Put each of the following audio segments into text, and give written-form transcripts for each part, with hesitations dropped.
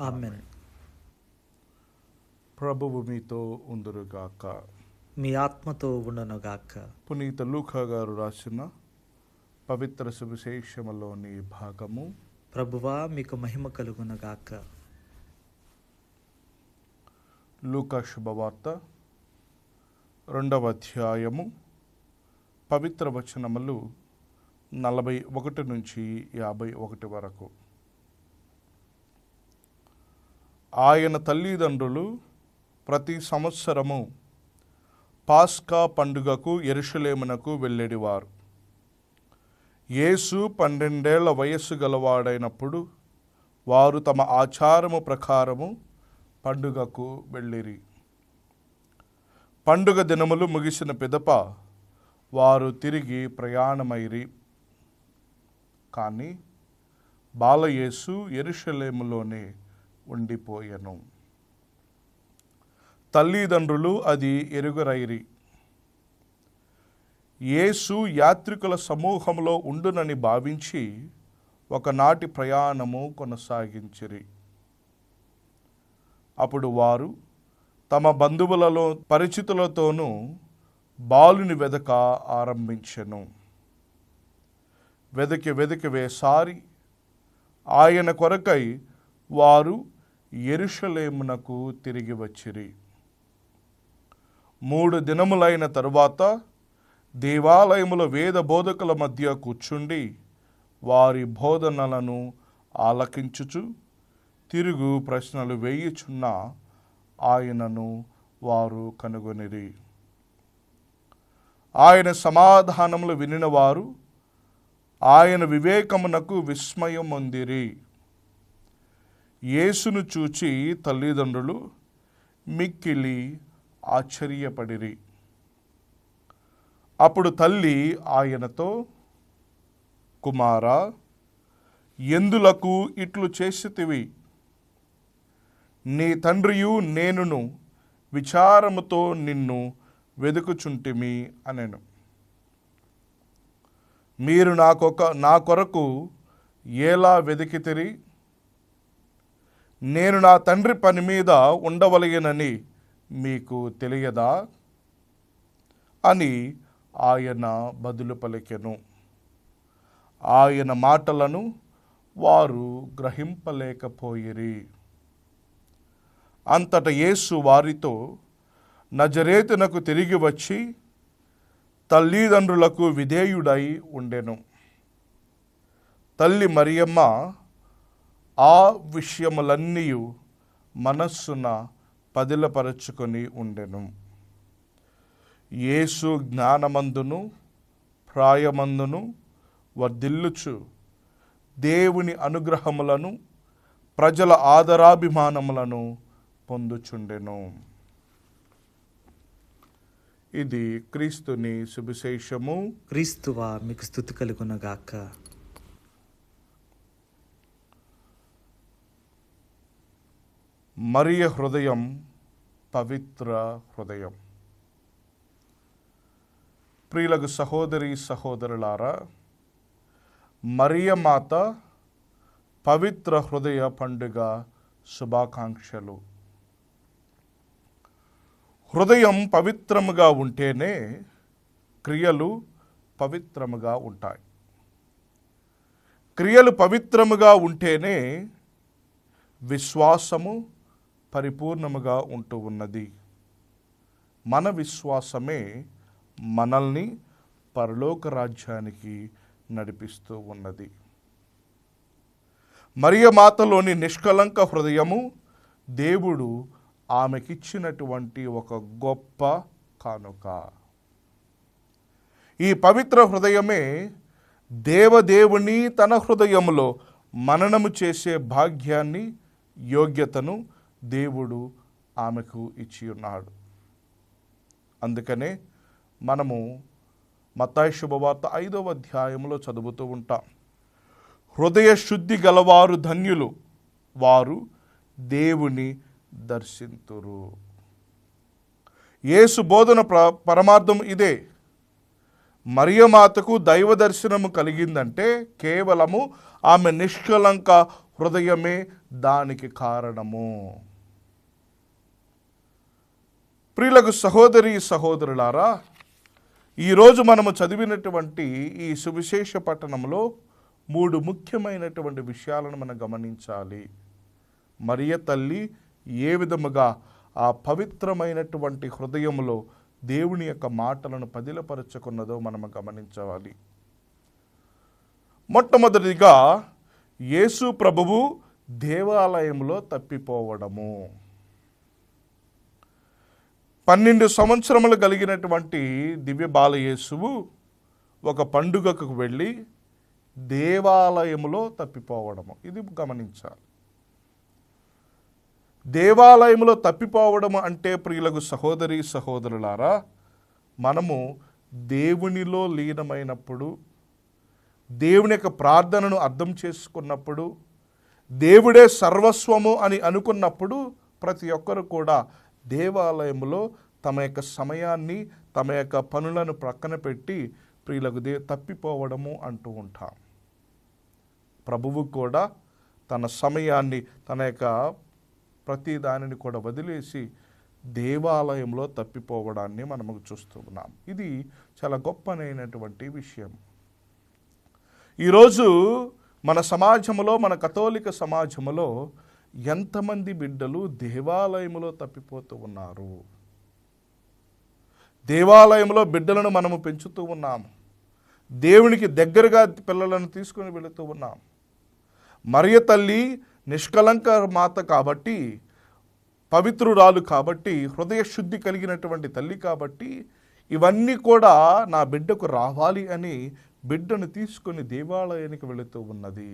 ఆమేన్. ప్రభువు మీతో ఉందురుగాక. మీ ఆత్మతో ఉండునుగాక. పునీత లూకా గారు రాసిన పవిత్ర సువిశేషములోని భాగము. ప్రభువా మీకు మహిమ కలుగునుగాక. లూకా శుభవార్త 2వ అధ్యాయము పవిత్ర వచనములు 41 నుంచి 51 వరకు. ఆయన తల్లిదండ్రులు ప్రతి సంవత్సరము పాస్కా పండుగకు యెరూషలేమునకు వెళ్ళేడివారు. యేసు 12 ఏళ్ల వయస్సు గలవాడైనప్పుడు వారు తమ ఆచారము ప్రకారము పండుగకు వెళ్ళిరి. పండుగ దినములు ముగిసిన పిదప వారు తిరిగి ప్రయాణమైరి. కానీ బాలయేసు యెరూషలేములోనే ఉండిపోయెను. తల్లిదండ్రులు అది ఎరుగరైరి. యేసు యాత్రికుల సమూహంలో ఉండునని భావించి ఒకనాటి ప్రయాణము కొనసాగించిరి. అప్పుడు వారు తమ బంధువులలో పరిచితులతోనూ బాలుని వెదక ఆరంభించెను. వెదకి వేసారి ఆయన కొరకై వారు యెరూషలేమునకు తిరిగి వచ్చిరి. 3 దినములైన తరువాత దేవాలయముల వేద బోధకుల మధ్య కూర్చుండి వారి బోధనలను ఆలకించుచు తిరుగు ప్రశ్నలు వేయుచున్న ఆయనను వారు కనుగొనిరి. ఆయన సమాధానములు వినినవారు ఆయన వివేకమునకు విస్మయం పొందిరి. యేసును చూచి తల్లిదండ్రులు మిక్కిలి ఆశ్చర్యపడిరి. అప్పుడు తల్లి ఆయనతో, కుమారా, ఎందులకు ఇట్లు చేసితివి? నీ తండ్రియు నేనును విచారముతో నిన్ను వెదుకుచుంటిమి అనెను. మీరు నా కొరకు ఎలా వెదికితిరి? నేను నా తండ్రి పని మీద ఉండవలయనని మీకు తెలియదా అని ఆయన బదులు పలికెను. ఆయన మాటలను వారు గ్రహింపలేకపోయిరి. అంతట యేసు వారితో, నజరేతునకు తిరిగి వచ్చి తల్లిదండ్రులకు విధేయుడై ఉండెను. తల్లి మరియమ్మ ఆ విషయములన్నీ మనస్సున పదిలపరచుకొని ఉండెను. యేసు జ్ఞానమందును ప్రాయమందును వర్ధిల్లుచు దేవుని అనుగ్రహములను ప్రజల ఆదరాభిమానములను పొందుచుండెను. ఇది క్రీస్తుని సువిశేషము. క్రీస్తువా మీకు స్తుతి కలుగునుగాక. మరియ హృదయం పవిత్ర హృదయం. ప్రియులకు సహోదరి సహోదరులారా, మరియ మాత పవిత్ర హృదయ పండుగ శుభాకాంక్షలు. హృదయం పవిత్రముగా ఉంటేనే క్రియలు పవిత్రముగా ఉంటాయి. క్రియలు పవిత్రముగా ఉంటేనే విశ్వాసము పరిపూర్ణముగా ఉంటూ ఉన్నది. మన విశ్వాసమే మనల్ని పరలోక రాజ్యానికి నడిపిస్తూ ఉన్నది. మరియ మాతలోని నిష్కలంక హృదయము దేవుడు ఆమెకిచ్చినటువంటి ఒక గొప్ప కానుక. ఈ పవిత్ర హృదయమే దేవదేవుని తన హృదయములో మననము చేసే భాగ్యాన్ని, యోగ్యతను దేవుడు ఆమెకు ఇచ్చి ఉన్నాడు. అందుకనే మనము మత్తయి శుభవార్త 5వ అధ్యాయంలో చదువుతూ ఉంటాం, హృదయ శుద్ధి గలవారు ధన్యులు, వారు దేవుని దర్శింతురు. యేసు బోధన పరమార్థం ఇదే. మరియమాతకు దైవ దర్శనము కలిగిందంటే కేవలము ఆమె నిష్కలంక హృదయమే దానికి కారణము. ప్రియులకు సహోదరి సహోదరులారా, ఈరోజు మనము చదివినటువంటి ఈ సువిశేష పట్టణంలో 3 ముఖ్యమైనటువంటి విషయాలను మనం గమనించాలి. మరియ తల్లి ఏ విధముగా ఆ పవిత్రమైనటువంటి హృదయంలో దేవుని యొక్క మాటలను పదిలపరచుకున్నదో మనము గమనించాలి. మొట్టమొదటిగా యేసు ప్రభువు దేవాలయంలో తప్పిపోవడము. 12 సంవత్సరములు కలిగినటువంటి దివ్య బాలయేసువు ఒక పండుగకు వెళ్ళి దేవాలయంలో తప్పిపోవడము, ఇది గమనించాలి. దేవాలయంలో తప్పిపోవడము అంటే ప్రియులకు సహోదరి సహోదరులారా, మనము దేవునిలో లీనమైనప్పుడు, దేవుని యొక్క ప్రార్థనను అర్థం చేసుకున్నప్పుడు, దేవుడే సర్వస్వము అని అనుకున్నప్పుడు ప్రతి ఒక్కరు కూడా దేవాలయంలో తమ యొక్క సమయాన్ని, తమ యొక్క పనులను ప్రక్కన పెట్టి ప్రియులకు తప్పిపోవడము అంటూ ఉంటాం. ప్రభువు కూడా తన సమయాన్ని, తన యొక్క ప్రతి దానిని కూడా వదిలేసి దేవాలయంలో తప్పిపోవడాన్ని మనము చూస్తూ ఉన్నాం. ఇది చాలా గొప్పనైనటువంటి విషయం. ఈరోజు మన సమాజంలో, మన కథోలిక సమాజంలో ఎంతమంది బిడ్డలు దేవాలయంలో తప్పిపోతూ ఉన్నారు. దేవాలయంలో బిడ్డలను మనము పెంచుతూ ఉన్నాము. దేవునికి దగ్గరగా పిల్లలను తీసుకొని వెళుతూ ఉన్నాం. మరియ తల్లి నిష్కలంక మాత కాబట్టి, పవిత్రురాలు కాబట్టి, హృదయ శుద్ధి కలిగినటువంటి తల్లి కాబట్టి, ఇవన్నీ కూడా నా బిడ్డకు రావాలి అని బిడ్డను తీసుకొని దేవాలయానికి వెళుతూ ఉన్నది.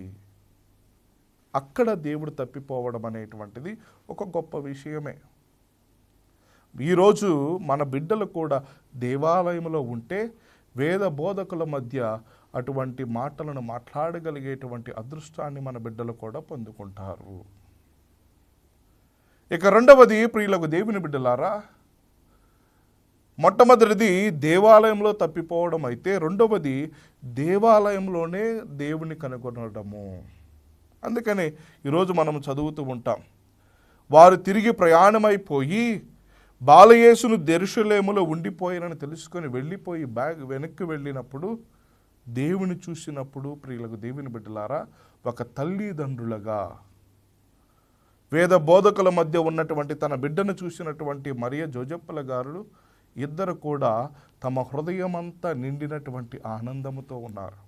అక్కడ దేవుడు తప్పిపోవడం అనేటువంటిది ఒక గొప్ప విషయమే. ఈరోజు మన బిడ్డలు కూడా దేవాలయంలో ఉంటే వేద బోధకుల మధ్య అటువంటి మాటలను మాట్లాడగలిగేటువంటి అదృష్టాన్ని మన బిడ్డలు కూడా పొందుకుంటారు. ఇక రెండవది ప్రియులకు దేవుని బిడ్డలారా, మొట్టమొదటిది దేవాలయంలో తప్పిపోవడం అయితే, రెండవది దేవాలయంలోనే దేవుని కనుగొనడము. అందుకనే ఈరోజు మనం చదువుతూ ఉంటాం, వారు తిరిగి ప్రయాణమైపోయి బాలయేసును యెరూషలేములో ఉండిపోయానని తెలుసుకొని వెళ్ళిపోయి వెనక్కి వెళ్ళినప్పుడు, దేవుని చూసినప్పుడు ప్రియులకు దేవుని బిడ్డలారా, ఒక తల్లిదండ్రులుగా వేద బోధకుల మధ్య ఉన్నటువంటి తన బిడ్డను చూసినటువంటి మరియ జోజప్పల గారు ఇద్దరు కూడా తమ హృదయమంతా నిండినటువంటి ఆనందముతో ఉన్నారు.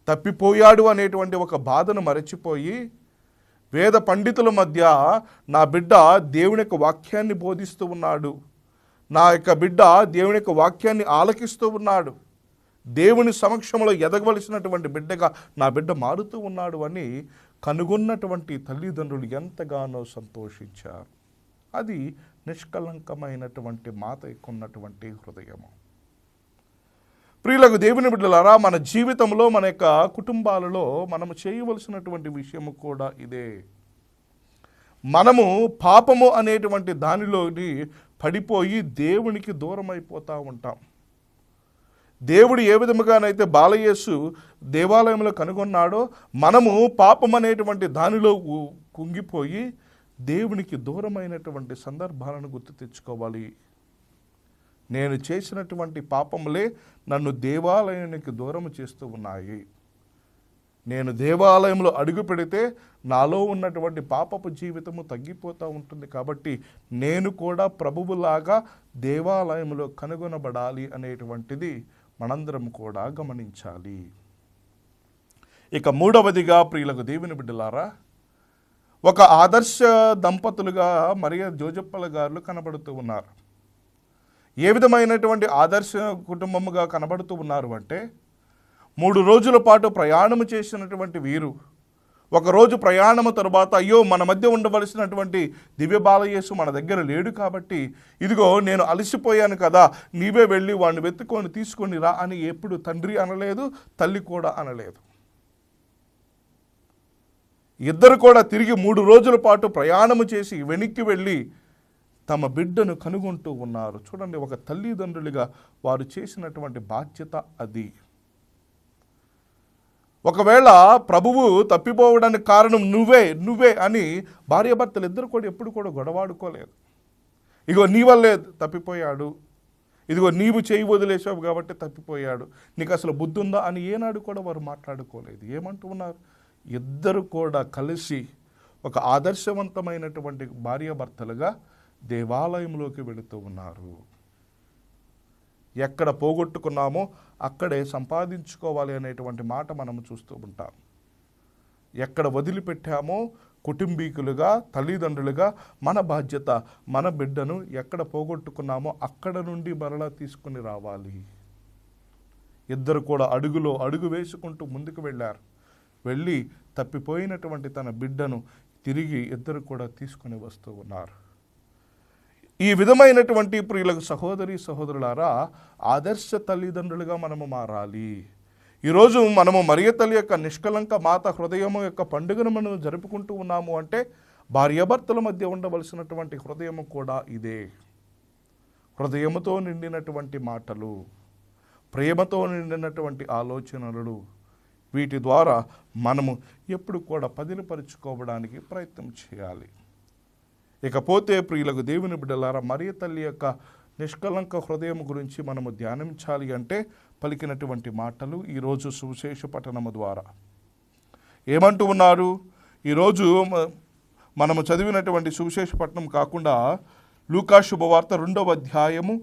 తప్పిపోయాడు అనేటువంటి ఒక బాధను మరచిపోయి, వేద పండితుల మధ్య నా బిడ్డ దేవుని యొక్క వాక్యాన్ని బోధిస్తూ ఉన్నాడు, నా యొక్క బిడ్డ దేవుని యొక్క వాక్యాన్ని ఆలకిస్తూ ఉన్నాడు, దేవుని సమక్షంలో ఎదగవలసినటువంటి బిడ్డగా నా బిడ్డ మారుతూ ఉన్నాడు అని కనుగొన్నటువంటి తల్లిదండ్రులు ఎంతగానో సంతోషించారు. అది నిష్కలంకమైనటువంటి మాత ఉన్నటువంటి హృదయము. ప్రియులకు దేవుని బిడ్డలారా, మన జీవితంలో, మన యొక్క కుటుంబాలలో మనము చేయవలసినటువంటి విషయము కూడా ఇదే. మనము పాపము అనేటువంటి దానిలోని పడిపోయి దేవునికి దూరం అయిపోతూ ఉంటాం. దేవుడు ఏ విధముగానైతే బాలయేసు దేవాలయంలో కనుగొన్నాడో, మనము పాపం అనేటువంటి దానిలో కుంగిపోయి దేవునికి దూరమైనటువంటి సందర్భాలను గుర్తు తెచ్చుకోవాలి. నేను చేసినటువంటి పాపములే నన్ను దేవాలయానికి దూరం చేస్తూ ఉన్నాయి. నేను దేవాలయంలో అడుగు పెడితే నాలో ఉన్నటువంటి పాపపు జీవితము తగ్గిపోతూ ఉంటుంది. కాబట్టి నేను కూడా ప్రభువులాగా దేవాలయంలో కనుగొనబడాలి అనేటువంటిది మనందరం కూడా గమనించాలి. ఇక మూడవదిగా ప్రియులకు దేవుని బిడ్డలారా, ఒక ఆదర్శ దంపతులుగా మరియ జోజప్పల గారు కనబడుతూ ఉన్నారు. ఏ విధమైనటువంటి ఆదర్శ కుటుంబముగా కనబడుతూ ఉన్నారు అంటే, 3 రోజుల పాటు ప్రయాణము చేసినటువంటి వీరు ఒకరోజు ప్రయాణము తరువాత, అయ్యో మన మధ్య ఉండవలసినటువంటి దివ్య బాలయేసు మన దగ్గర లేడు కాబట్టి ఇదిగో నేను అలసిపోయాను కదా, నీవే వెళ్ళి వాడిని వెతుక్కొని తీసుకొని రా అని ఎప్పుడు తండ్రి అనలేదు, తల్లి కూడా అనలేదు. ఇద్దరు కూడా తిరిగి 3 రోజుల పాటు ప్రయాణము చేసి వెనక్కి వెళ్ళి తమ బిడ్డను కనుగొంటూ ఉన్నారు. చూడండి, ఒక తల్లిదండ్రులుగా వారు చేసినటువంటి బాధ్యత అది. ఒకవేళ ప్రభువు తప్పిపోవడానికి కారణం నువ్వే అని భార్యాభర్తలు ఇద్దరు కూడా ఎప్పుడు కూడా గొడవాడుకోలేదు. ఇగో నీ వల్లే తప్పిపోయాడు, ఇదిగో నీవు చేయి వదిలేసావు కాబట్టి తప్పిపోయాడు, నీకు అసలు బుద్ధి ఉందా అని ఏనాడు కూడా వారు మాట్లాడుకోలేదు. ఏమంటూ ఉన్నారు? ఇద్దరు కూడా కలిసి ఒక ఆదర్శవంతమైనటువంటి భార్యాభర్తలుగా దేవాలయంలోకి వెళుతూ ఉన్నారు. ఎక్కడ పోగొట్టుకున్నామో అక్కడే సంపాదించుకోవాలి అనేటువంటి మాట మనం చూస్తూ ఉంటాం. ఎక్కడ వదిలిపెట్టామో కుటుంబీకులుగా, తల్లిదండ్రులుగా మన బాధ్యత మన బిడ్డను ఎక్కడ పోగొట్టుకున్నామో అక్కడ నుండి మరలా తీసుకుని రావాలి. ఇద్దరు కూడా అడుగులో అడుగు వేసుకుంటూ ముందుకు వెళ్ళారు. వెళ్ళి తప్పిపోయినటువంటి తన బిడ్డను తిరిగి ఇద్దరు కూడా తీసుకుని వస్తూ ఉన్నారు. ఈ విధమైనటువంటి ప్రియులకు సహోదరి సహోదరులారా, ఆదర్శ తల్లిదండ్రులుగా మనము మారాలి. ఈరోజు మనము మరియ తల్లి యొక్క నిష్కలంక మాత హృదయము యొక్క పండుగను మనం జరుపుకుంటూ ఉన్నాము అంటే భార్యాభర్తల మధ్య ఉండవలసినటువంటి హృదయము కూడా ఇదే. హృదయముతో నిండినటువంటి మాటలు, ప్రేమతో నిండినటువంటి ఆలోచనలు, వీటి ద్వారా మనము ఎప్పుడు కూడా పదిలపరుచుకోవడానికి ప్రయత్నం చేయాలి. ఇకపోతే ప్రియులకు దేవుని బిడ్డలారా, మరియ తల్లి యొక్క నిష్కలంక హృదయం గురించి మనము ధ్యానించాలి అంటే పలికినటువంటి మాటలు ఈరోజు సువిశేష పఠనము ద్వారా ఏమంటూ ఉన్నారు? ఈరోజు మనము చదివినటువంటి సువిశేష పఠనం కాకుండా లూకా శుభవార్త 2వ అధ్యాయము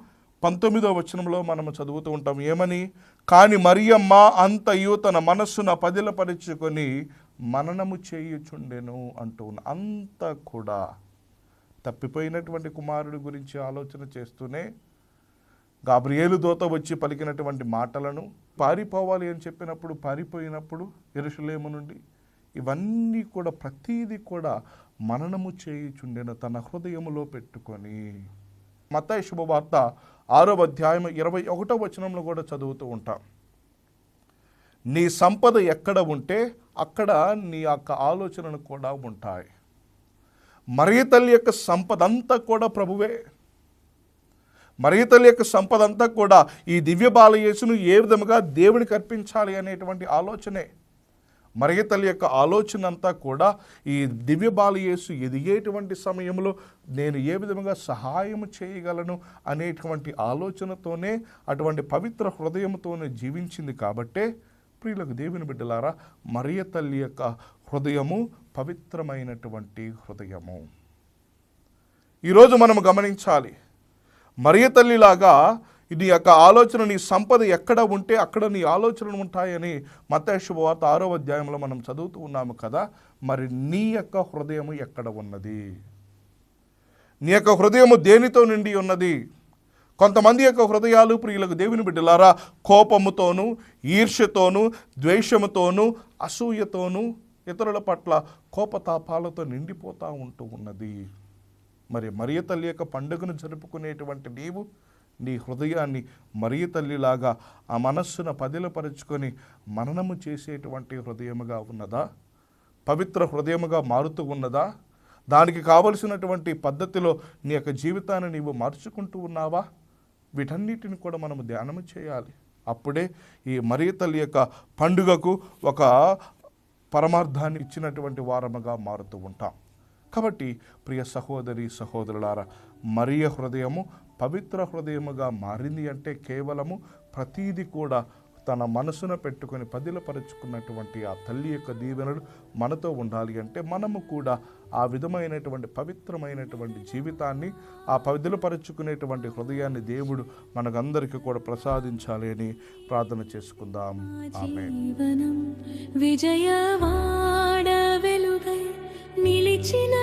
19వ వచనంలో మనము చదువుతూ ఉంటాం. ఏమని? కాని మరియమ్మ అంతయు తన మనస్సున పదిలపరుచుకొని మననము చేయుచుండెను అంటూ ఉన్న అంతా కూడా తప్పిపోయినటువంటి కుమారుడి గురించి ఆలోచన చేస్తూనే గాబ్రియేలు దూత వచ్చి పలికినటువంటి మాటలను, పారిపోవాలి అని చెప్పినప్పుడు పారిపోయినప్పుడు యెరూషలేము నుండి, ఇవన్నీ కూడా ప్రతీది కూడా మననము చేయుచుండెను తన హృదయములో పెట్టుకొని. మత్తయి శుభవార్త 6వ అధ్యాయం 21వ వచనంలో కూడా చదువుతూ ఉంటాం. నీ సంపద ఎక్కడ ఉంటే అక్కడ నీ యొక్క ఆలోచనలు కూడా ఉంటాయి. మరియ తల్లి యొక్క సంపద అంతా కూడా ప్రభువే. మరియ తల్లి యొక్క సంపద అంతా కూడా ఈ దివ్య బాలయేసును ఏ విధముగా దేవునికి అర్పించాలి అనేటువంటి ఆలోచనే. మరియ తల్లి యొక్క ఆలోచన అంతా కూడా ఈ దివ్య బాలయేసు ఎదిగేటువంటి సమయంలో నేను ఏ విధముగా సహాయం చేయగలను అనేటువంటి ఆలోచనతోనే, అటువంటి పవిత్ర హృదయంతోనే జీవించింది. కాబట్టే ప్రియులకు దేవుని బిడ్డలారా, మరియ తల్లి యొక్క హృదయము పవిత్రమైనటువంటి హృదయము. ఈరోజు మనము గమనించాలి, మరియ తల్లిలాగా నీ యొక్క ఆలోచన, నీ సంపద ఎక్కడ ఉంటే అక్కడ నీ ఆలోచనలు ఉంటాయని మత్తయి శుభవార్త 6వ అధ్యాయంలో మనం చదువుతూ ఉన్నాము కదా. మరి నీ యొక్క హృదయము ఎక్కడ ఉన్నది? నీ యొక్క హృదయము దేనితో నిండి ఉన్నది? కొంతమంది యొక్క హృదయాలు ప్రియులకు దేవుని బిడ్డలారా కోపముతోనూ, ఈర్ష్యతోనూ, ద్వేషముతోనూ, అసూయతోనూ, ఇతరుల పట్ల కోపతాపాలతో నిండిపోతూ ఉంటూ ఉన్నది. మరి మరియ తల్లి యొక్క పండుగను జరుపుకునేటువంటి నీవు నీ హృదయాన్ని మరియ తల్లిలాగా ఆ మనస్సును పదిలపరుచుకొని మననము చేసేటువంటి హృదయముగా ఉన్నదా? పవిత్ర హృదయముగా మారుతూ ఉన్నదా? దానికి కావలసినటువంటి పద్ధతిలో నీ యొక్క జీవితాన్ని నీవు మార్చుకుంటూ ఉన్నావా? వీటన్నిటిని కూడా మనము ధ్యానము చేయాలి. అప్పుడే ఈ మరియ తల్లి యొక్క పండుగకు ఒక పరమార్థాన్ని ఇచ్చినటువంటి వారముగా మారుతూ ఉంటాం. కాబట్టి ప్రియ సహోదరి సహోదరులారా, మరియ హృదయము పవిత్ర హృదయముగా మారింది అంటే కేవలము ప్రతీది కూడా తన మనసున పెట్టుకొని పదిలపరుచుకున్నటువంటి ఆ తల్లి యొక్క దీవెనలు మనతో ఉండాలి అంటే మనము కూడా ఆ విధమైనటువంటి పవిత్రమైనటువంటి జీవితాన్ని, ఆ పదిలపరుచుకునేటువంటి హృదయాన్ని దేవుడు మనకందరికీ కూడా ప్రసాదించాలి అని ప్రార్థన చేసుకుందాం. ఆమేన్. విజయవాడ వెలుగై నిలిచిన